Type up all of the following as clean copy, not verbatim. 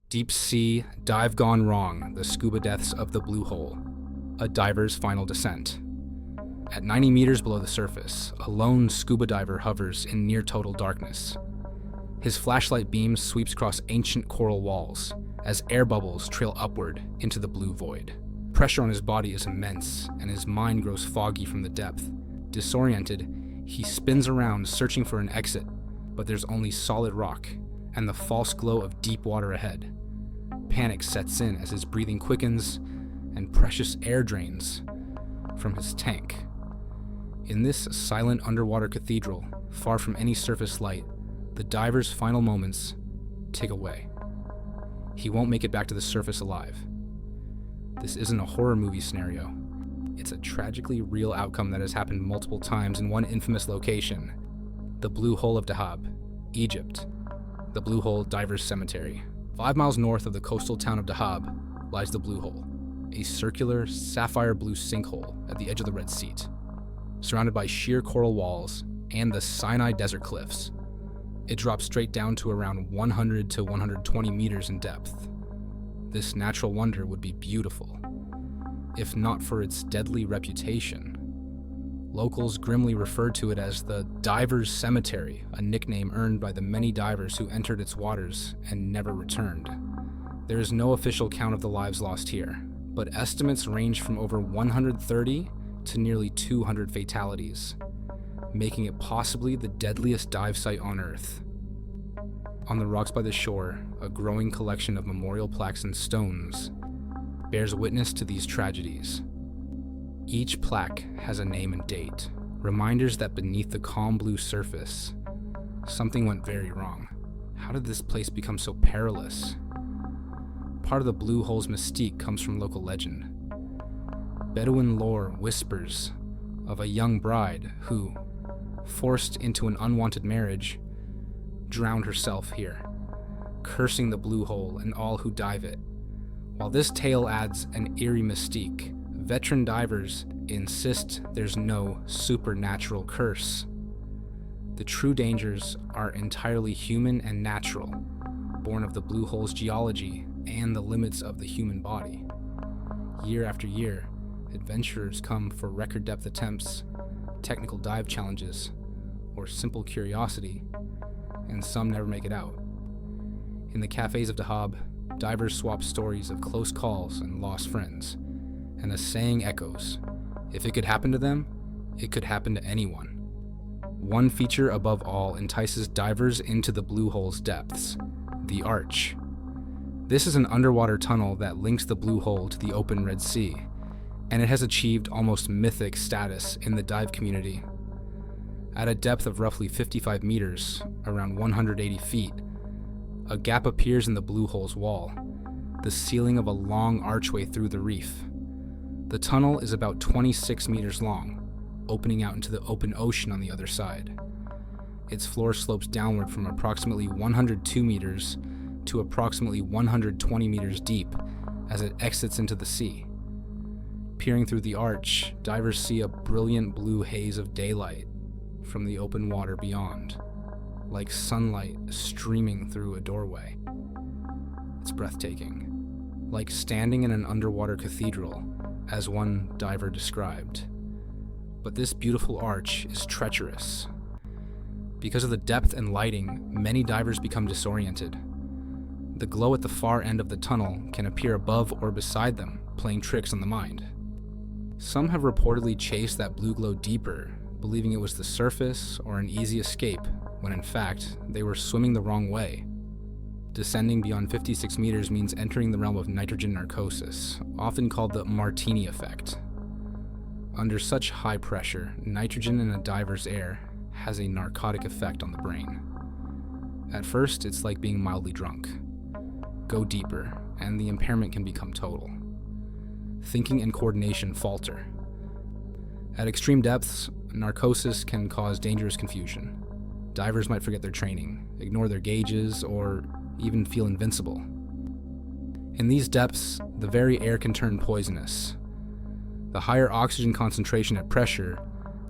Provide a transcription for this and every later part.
Deep sea dive gone wrong, the scuba deaths of the Blue Hole, a diver's final descent. At 90 meters below the surface, a lone scuba diver hovers in near total darkness. His flashlight beam sweeps across ancient coral walls as air bubbles trail upward into the blue void. Pressure on his body is immense, and his mind grows foggy from the depth. Disoriented, he spins around searching for an exit, but there's only solid rock and the false glow of deep water ahead. Panic sets in as his breathing quickens and precious air drains from his tank. In this silent underwater cathedral, far from any surface light, the diver's final moments tick away. He won't make it back to the surface alive. This isn't a horror movie scenario. It's a tragically real outcome that has happened multiple times in one infamous location, the Blue Hole of Dahab, Egypt. The Blue Hole Divers Cemetery. 5 miles north of the coastal town of Dahab lies the Blue Hole, a circular, sapphire blue sinkhole at the edge of the Red Sea, surrounded by sheer coral walls and the Sinai Desert cliffs. It drops straight down to around 100 to 120 meters in depth. This natural wonder would be beautiful, if not for its deadly reputation. Locals grimly referred to it as the Divers Cemetery, a nickname earned by the many divers who entered its waters and never returned. There is no official count of the lives lost here, but estimates range from over 130 to nearly 200 fatalities, making it possibly the deadliest dive site on Earth. On the rocks by the shore, a growing collection of memorial plaques and stones bears witness to these tragedies. Each plaque has a name and date, reminders that beneath the calm blue surface, something went very wrong. How did this place become so perilous? Part of the Blue Hole's mystique comes from local legend. Bedouin lore whispers of a young bride who, forced into an unwanted marriage, drowned herself here, cursing the Blue Hole and all who dive it. While this tale adds an eerie mystique, veteran divers insist there's no supernatural curse. The true dangers are entirely human and natural, born of the Blue Hole's geology and the limits of the human body. Year after year, adventurers come for record depth attempts, technical dive challenges, or simple curiosity, and some never make it out. In the cafes of Dahab, divers swap stories of close calls and lost friends, and a saying echoes, if it could happen to them, it could happen to anyone. One feature above all entices divers into the Blue Hole's depths, the Arch. This is an underwater tunnel that links the Blue Hole to the open Red Sea, and it has achieved almost mythic status in the dive community. At a depth of roughly 55 meters, around 180 feet, a gap appears in the Blue Hole's wall, the ceiling of a long archway through the reef. The tunnel is about 26 meters long, opening out into the open ocean on the other side. Its floor slopes downward from approximately 102 meters to approximately 120 meters deep as it exits into the sea. Peering through the arch, divers see a brilliant blue haze of daylight from the open water beyond, like sunlight streaming through a doorway. It's breathtaking, like standing in an underwater cathedral, as one diver described. But this beautiful arch is treacherous. Because of the depth and lighting, many divers become disoriented. The glow at the far end of the tunnel can appear above or beside them, playing tricks on the mind. Some have reportedly chased that blue glow deeper, believing it was the surface or an easy escape, when in fact, they were swimming the wrong way. Descending beyond 56 meters means entering the realm of nitrogen narcosis, often called the martini effect. Under such high pressure, nitrogen in a diver's air has a narcotic effect on the brain. At first, it's like being mildly drunk. Go deeper, and the impairment can become total. Thinking and coordination falter. At extreme depths, narcosis can cause dangerous confusion. Divers might forget their training, ignore their gauges, or even feel invincible. In these depths, the very air can turn poisonous. The higher oxygen concentration at pressure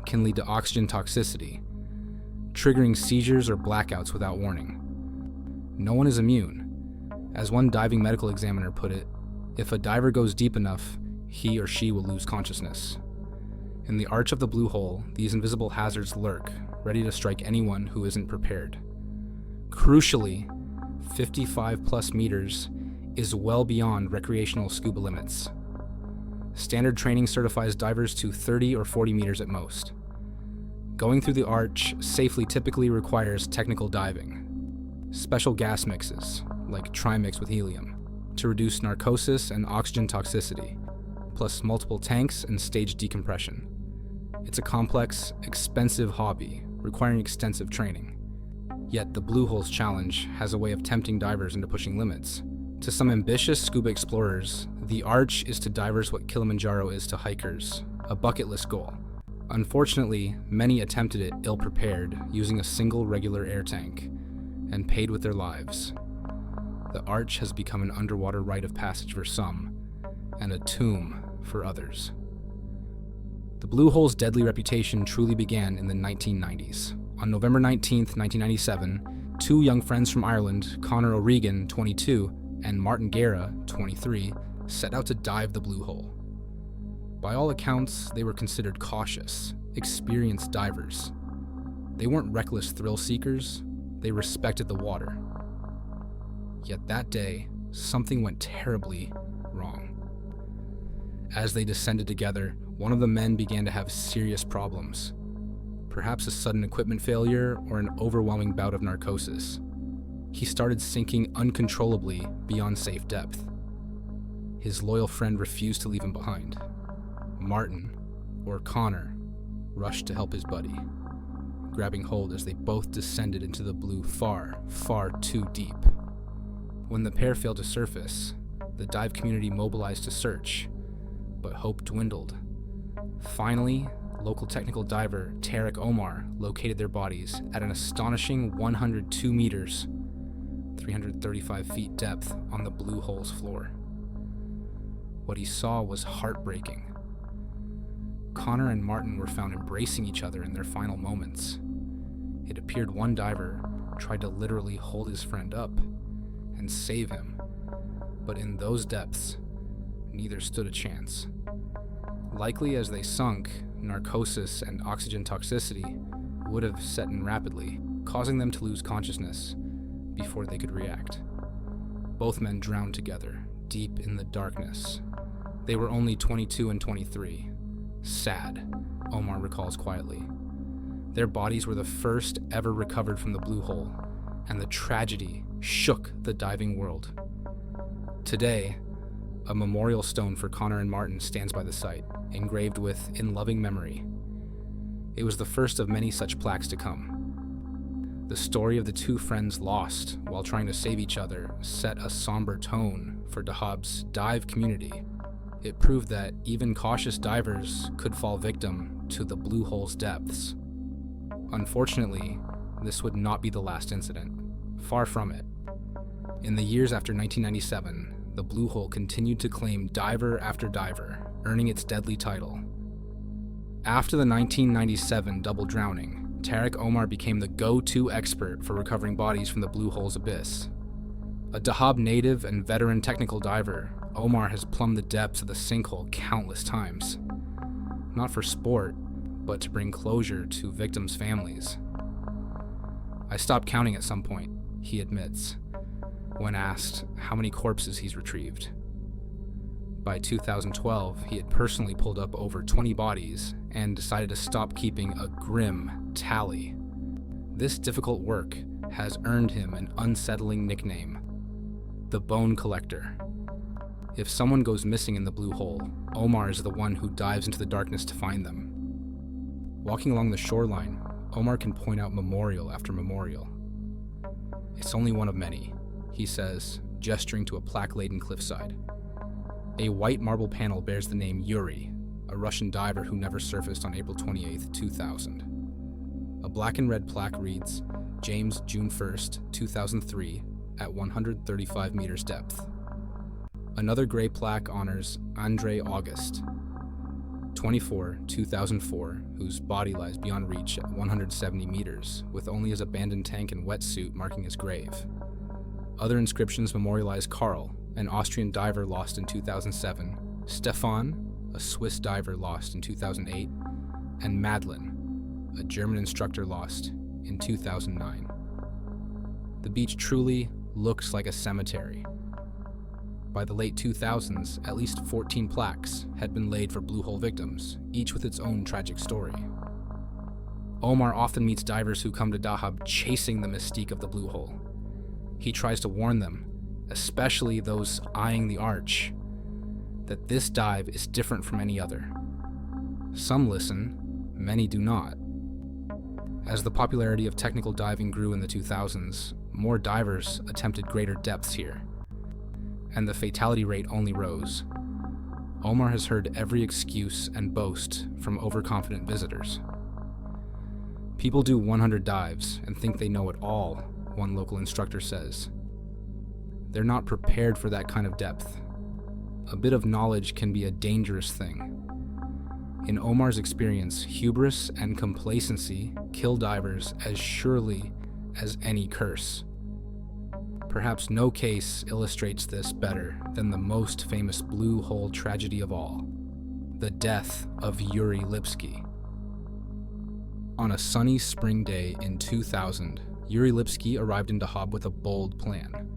can lead to oxygen toxicity, triggering seizures or blackouts without warning. No one is immune. As one diving medical examiner put it, if a diver goes deep enough, he or she will lose consciousness. In the arch of the Blue Hole, these invisible hazards lurk, ready to strike anyone who isn't prepared. Crucially, 55 plus meters is well beyond recreational scuba limits. Standard training certifies divers to 30 or 40 meters at most. Going through the arch safely typically requires technical diving. Special gas mixes, like trimix with helium, to reduce narcosis and oxygen toxicity, plus multiple tanks and staged decompression. It's a complex, expensive hobby, requiring extensive training. Yet the Blue Hole's challenge has a way of tempting divers into pushing limits. To some ambitious scuba explorers, the arch is to divers what Kilimanjaro is to hikers, a bucket list goal. Unfortunately, many attempted it ill-prepared, using a single regular air tank, and paid with their lives. The arch has become an underwater rite of passage for some, and a tomb for others. The Blue Hole's deadly reputation truly began in the 1990s. On November 19, 1997, two young friends from Ireland, Conor O'Regan, 22, and Martin Gara, 23, set out to dive the Blue Hole. By all accounts, they were considered cautious, experienced divers. They weren't reckless thrill seekers, they respected the water. Yet that day, something went terribly wrong. As they descended together, one of the men began to have serious problems. Perhaps a sudden equipment failure or an overwhelming bout of narcosis. He started sinking uncontrollably beyond safe depth. His loyal friend refused to leave him behind. Martin, or Conor, rushed to help his buddy, grabbing hold as they both descended into the blue far, far too deep. When the pair failed to surface, the dive community mobilized to search, but hope dwindled. Finally, local technical diver Tarek Omar located their bodies at an astonishing 102 meters, 335 feet depth on the Blue Hole's floor. What he saw was heartbreaking. Conor and Martin were found embracing each other in their final moments. It appeared one diver tried to literally hold his friend up and save him, but in those depths, neither stood a chance. Likely as they sunk, narcosis and oxygen toxicity would have set in rapidly, causing them to lose consciousness before they could react. Both men drowned together, deep in the darkness. They were only 22 and 23. Sad, Omar recalls quietly. Their bodies were the first ever recovered from the Blue Hole, and the tragedy shook the diving world. Today, a memorial stone for Conor and Martin stands by the site, engraved with "In Loving Memory." It was the first of many such plaques to come. The story of the two friends lost while trying to save each other set a somber tone for Dahab's dive community. It proved that even cautious divers could fall victim to the Blue Hole's depths. Unfortunately, this would not be the last incident. Far from it. In the years after 1997, the Blue Hole continued to claim diver after diver, earning its deadly title. After the 1997 double drowning, Tarek Omar became the go-to expert for recovering bodies from the Blue Hole's abyss. A Dahab native and veteran technical diver, Omar has plumbed the depths of the sinkhole countless times. Not for sport, but to bring closure to victims' families. "I stopped counting at some point," he admits, when asked how many corpses he's retrieved. By 2012, he had personally pulled up over 20 bodies and decided to stop keeping a grim tally. This difficult work has earned him an unsettling nickname: the Bone Collector. If someone goes missing in the Blue Hole, Omar is the one who dives into the darkness to find them. Walking along the shoreline, Omar can point out memorial after memorial. "It's only one of many," he says, gesturing to a plaque-laden cliffside. A white marble panel bears the name Yuri, a Russian diver who never surfaced on April 28, 2000. A black and red plaque reads, "James, June 1st, 2003, at 135 meters depth." Another gray plaque honors Andrei August, 24, 2004, whose body lies beyond reach at 170 meters, with only his abandoned tank and wetsuit marking his grave. Other inscriptions memorialize Karl, an Austrian diver lost in 2007, Stefan, a Swiss diver lost in 2008, and Madeleine, a German instructor lost in 2009. The beach truly looks like a cemetery. By the late 2000s, at least 14 plaques had been laid for Blue Hole victims, each with its own tragic story. Omar often meets divers who come to Dahab chasing the mystique of the Blue Hole. He tries to warn them, especially those eyeing the arch, that this dive is different from any other. Some listen, many do not. As the popularity of technical diving grew in the 2000s, more divers attempted greater depths here, and the fatality rate only rose. Omar has heard every excuse and boast from overconfident visitors. People do 100 dives and think they know it all, one local instructor says. They're not prepared for that kind of depth. A bit of knowledge can be a dangerous thing. In Omar's experience, hubris and complacency kill divers as surely as any curse. Perhaps no case illustrates this better than the most famous Blue Hole tragedy of all, the death of Yuri Lipski. On a sunny spring day in 2000, Yuri Lipski arrived in Dahab with a bold plan.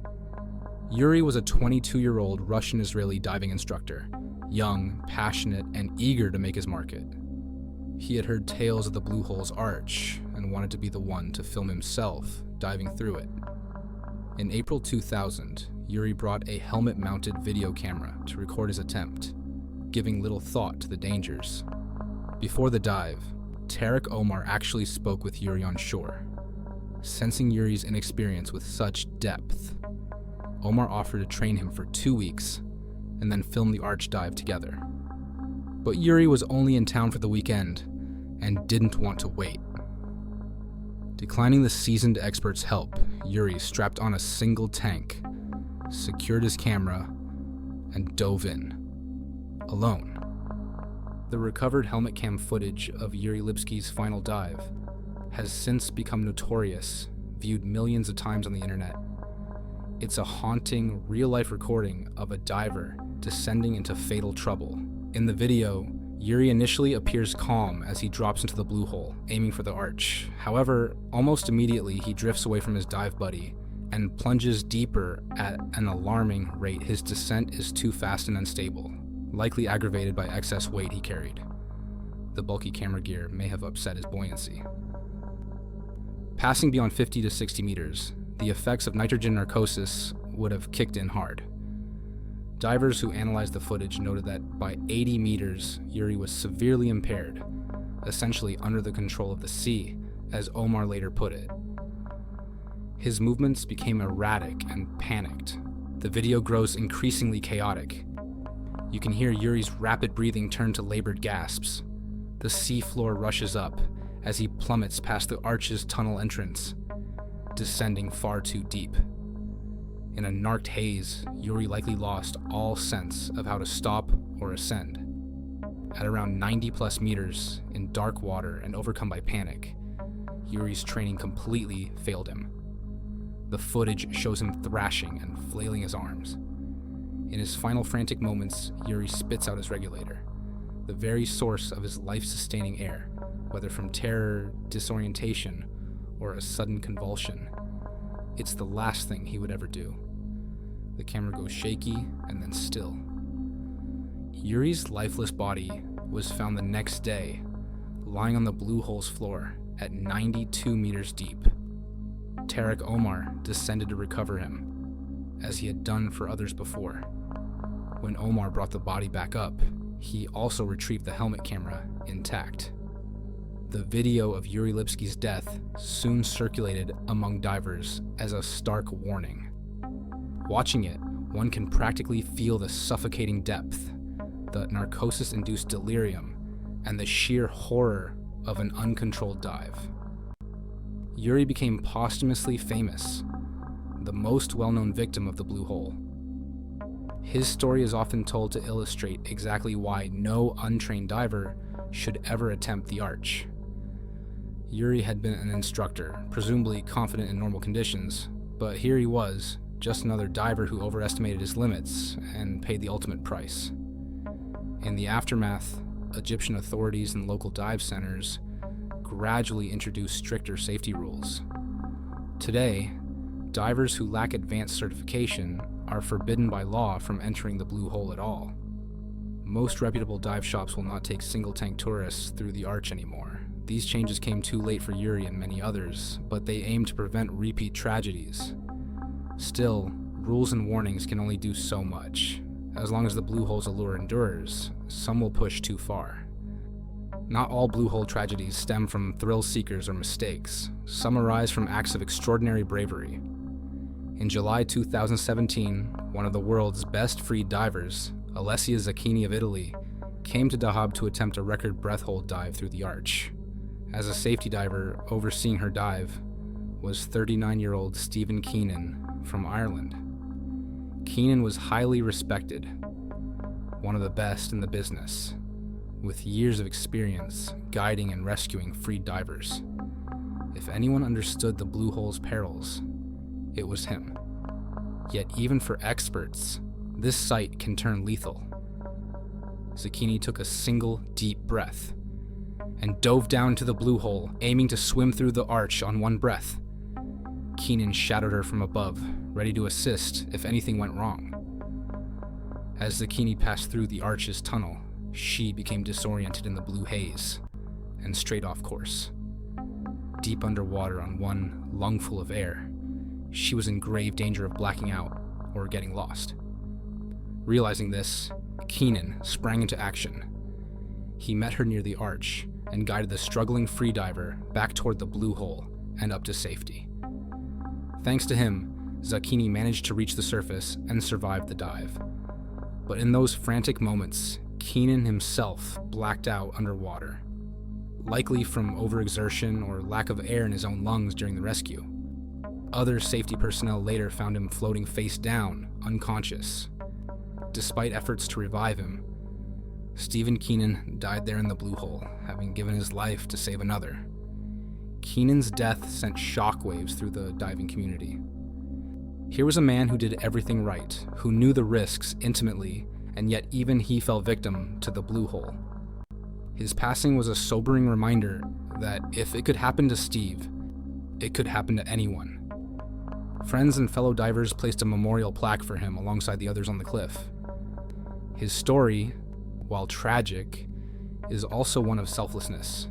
Yuri was a 22-year-old Russian-Israeli diving instructor, young, passionate, and eager to make his market. He had heard tales of the Blue Hole's arch and wanted to be the one to film himself diving through it. In April 2000, Yuri brought a helmet-mounted video camera to record his attempt, giving little thought to the dangers. Before the dive, Tarek Omar actually spoke with Yuri on shore. Sensing Yuri's inexperience with such depth, Omar offered to train him for 2 weeks and then film the arch dive together. But Yuri was only in town for the weekend and didn't want to wait. Declining the seasoned expert's help, Yuri strapped on a single tank, secured his camera, and dove in, alone. The recovered helmet cam footage of Yuri Lipski's final dive has since become notorious, viewed millions of times on the internet. It's a haunting, real-life recording of a diver descending into fatal trouble. In the video, Yuri initially appears calm as he drops into the Blue Hole, aiming for the arch. However, almost immediately he drifts away from his dive buddy and plunges deeper at an alarming rate. His descent is too fast and unstable, likely aggravated by excess weight he carried. The bulky camera gear may have upset his buoyancy. Passing beyond 50 to 60 meters, the effects of nitrogen narcosis would have kicked in hard. Divers who analyzed the footage noted that by 80 meters, Yuri was severely impaired, essentially under the control of the sea, as Omar later put it. His movements became erratic and panicked. The video grows increasingly chaotic. You can hear Yuri's rapid breathing turn to labored gasps. The sea floor rushes up as he plummets past the arch's tunnel entrance, descending far too deep. In a narked haze, Yuri likely lost all sense of how to stop or ascend. At around 90+ meters, in dark water and overcome by panic, Yuri's training completely failed him. The footage shows him thrashing and flailing his arms. In his final frantic moments, Yuri spits out his regulator, the very source of his life-sustaining air, whether from terror, disorientation, or a sudden convulsion. It's the last thing he would ever do. The camera goes shaky and then still. Yuri's lifeless body was found the next day, lying on the Blue Hole's floor at 92 meters deep. Tarek Omar descended to recover him, as he had done for others before. When Omar brought the body back up, he also retrieved the helmet camera intact. The video of Yuri Lipski's death soon circulated among divers as a stark warning. Watching it, one can practically feel the suffocating depth, the narcosis-induced delirium, and the sheer horror of an uncontrolled dive. Yuri became posthumously famous, the most well-known victim of the Blue Hole. His story is often told to illustrate exactly why no untrained diver should ever attempt the arch. Yuri had been an instructor, presumably confident in normal conditions, but here he was, just another diver who overestimated his limits and paid the ultimate price. In the aftermath, Egyptian authorities and local dive centers gradually introduced stricter safety rules. Today, divers who lack advanced certification are forbidden by law from entering the Blue Hole at all. Most reputable dive shops will not take single-tank tourists through the arch anymore. These changes came too late for Yuri and many others, but they aim to prevent repeat tragedies. Still, rules and warnings can only do so much. As long as the Blue Hole's allure endures, some will push too far. Not all Blue Hole tragedies stem from thrill seekers or mistakes. Some arise from acts of extraordinary bravery. In July 2017, one of the world's best free divers, Alessia Zecchini of Italy, came to Dahab to attempt a record breath hold dive through the arch. As a safety diver, overseeing her dive was 39-year-old Stephen Keenan from Ireland. Keenan was highly respected, one of the best in the business, with years of experience guiding and rescuing free divers. If anyone understood the Blue Hole's perils, it was him. Yet even for experts, this sight can turn lethal. Zecchini took a single deep breath and dove down to the Blue Hole, aiming to swim through the arch on one breath. Keenan shadowed her from above, ready to assist if anything went wrong. As Zecchini passed through the arch's tunnel, she became disoriented in the blue haze and strayed off course. Deep underwater on one lungful of air, she was in grave danger of blacking out or getting lost. Realizing this, Keenan sprang into action. He met her near the arch and guided the struggling freediver back toward the Blue Hole and up to safety. Thanks to him, Zecchini managed to reach the surface and survived the dive. But in those frantic moments, Keenan himself blacked out underwater, likely from overexertion or lack of air in his own lungs during the rescue. Other safety personnel later found him floating face down, unconscious. Despite efforts to revive him, Stephen Keenan died there in the Blue Hole, having given his life to save another. Keenan's death sent shockwaves through the diving community. Here was a man who did everything right, who knew the risks intimately, and yet even he fell victim to the Blue Hole. His passing was a sobering reminder that if it could happen to Steve, it could happen to anyone. Friends and fellow divers placed a memorial plaque for him alongside the others on the cliff. His story, while tragic, is also one of selflessness,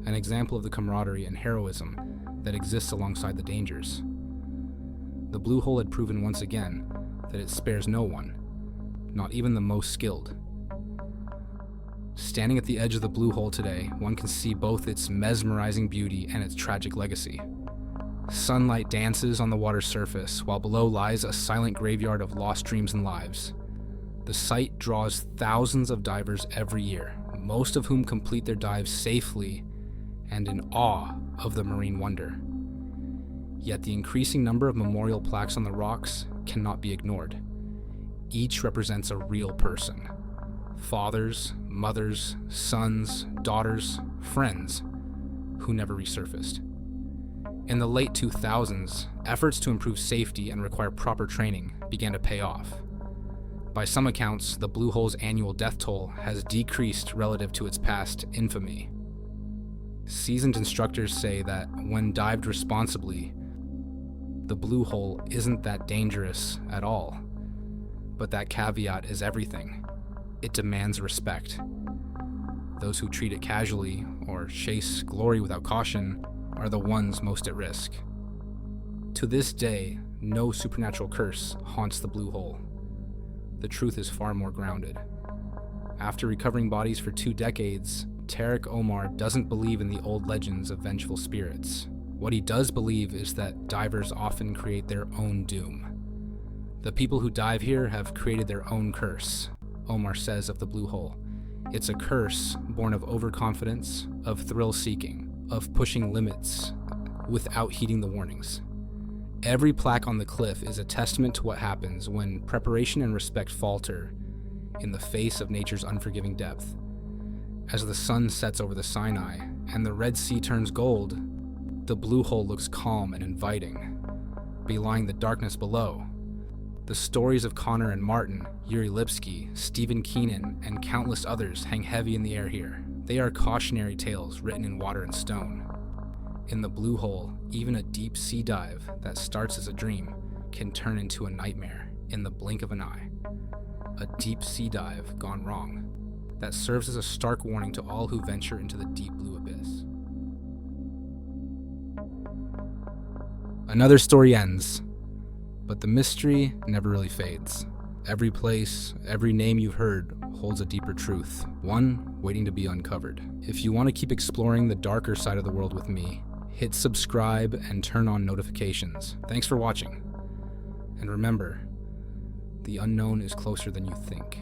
an example of the camaraderie and heroism that exists alongside the dangers. The Blue Hole had proven once again that it spares no one, not even the most skilled. Standing at the edge of the Blue Hole today, one can see both its mesmerizing beauty and its tragic legacy. Sunlight dances on the water's surface, while below lies a silent graveyard of lost dreams and lives. The site draws thousands of divers every year, most of whom complete their dives safely and in awe of the marine wonder. Yet the increasing number of memorial plaques on the rocks cannot be ignored. Each represents a real person. Fathers, mothers, sons, daughters, friends who never resurfaced. In the late 2000s, efforts to improve safety and require proper training began to pay off. By some accounts, the Blue Hole's annual death toll has decreased relative to its past infamy. Seasoned instructors say that when dived responsibly, the Blue Hole isn't that dangerous at all. But that caveat is everything. It demands respect. Those who treat it casually or chase glory without caution are the ones most at risk. To this day, no supernatural curse haunts the Blue Hole. The truth is far more grounded. After recovering bodies for 2 decades, Tarek Omar doesn't believe in the old legends of vengeful spirits. What he does believe is that divers often create their own doom. The people who dive here have created their own curse, Omar says of the Blue Hole. It's a curse born of overconfidence, of thrill-seeking, of pushing limits without heeding the warnings. Every plaque on the cliff is a testament to what happens when preparation and respect falter in the face of nature's unforgiving depth. As the sun sets over the Sinai and the Red Sea turns gold, the Blue Hole looks calm and inviting, belying the darkness below. The stories of Conor and Martin, Yuri Lipski, Stephen Keenan, and countless others hang heavy in the air here. They are cautionary tales written in water and stone. In the Blue Hole, even a deep sea dive that starts as a dream can turn into a nightmare in the blink of an eye. A deep sea dive gone wrong that serves as a stark warning to all who venture into the deep blue abyss. Another story ends, but the mystery never really fades. Every place, every name you've heard holds a deeper truth, one waiting to be uncovered. If you want to keep exploring the darker side of the world with me, hit subscribe and turn on notifications. Thanks for watching. And remember, the unknown is closer than you think.